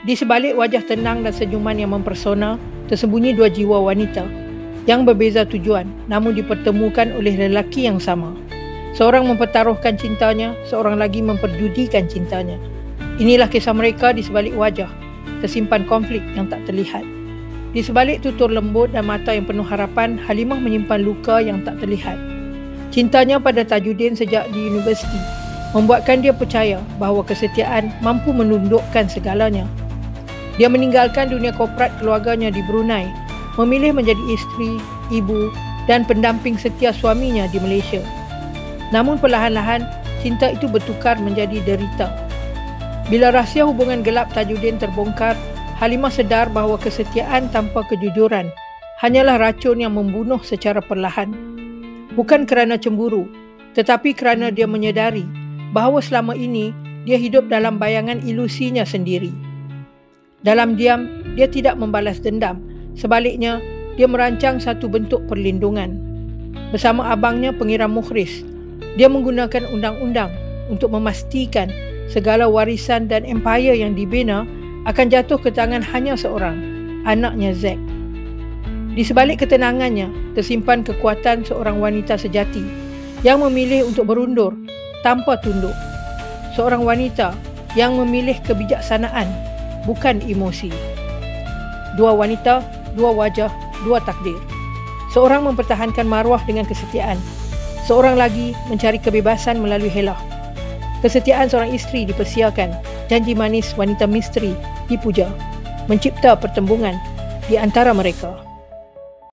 Di sebalik wajah tenang dan senyuman yang mempersona, tersembunyi dua jiwa wanita yang berbeza tujuan namun dipertemukan oleh lelaki yang sama. Seorang mempertaruhkan cintanya, seorang lagi memperjudikan cintanya. Inilah kisah mereka di sebalik wajah, tersimpan konflik yang tak terlihat. Di sebalik tutur lembut dan mata yang penuh harapan, Halimah menyimpan luka yang tak terlihat. Cintanya pada Tajuddin sejak di universiti membuatkan dia percaya bahawa kesetiaan mampu menundukkan segalanya. Dia meninggalkan dunia korporat keluarganya di Brunei, memilih menjadi isteri, ibu dan pendamping setia suaminya di Malaysia. Namun perlahan-lahan, cinta itu bertukar menjadi derita. Bila rahsia hubungan gelap Tajuddin terbongkar, Halimah sedar bahawa kesetiaan tanpa kejujuran hanyalah racun yang membunuh secara perlahan. Bukan kerana cemburu, tetapi kerana dia menyedari bahawa selama ini dia hidup dalam bayangan ilusinya sendiri. Dalam diam, dia tidak membalas dendam. Sebaliknya, dia merancang satu bentuk perlindungan. Bersama abangnya pengiram mukhris, dia menggunakan undang-undang untuk memastikan segala warisan dan empayar yang dibina akan jatuh ke tangan hanya seorang, anaknya Zack. Di sebalik ketenangannya, tersimpan kekuatan seorang wanita sejati yang memilih untuk berundur tanpa tunduk. Seorang wanita yang memilih kebijaksanaan, bukan emosi. Dua wanita, dua wajah, dua takdir. Seorang mempertahankan maruah dengan kesetiaan. Seorang lagi mencari kebebasan melalui helah. Kesetiaan seorang isteri dipersiakan. Janji manis wanita misteri dipuja. Mencipta pertembungan di antara mereka.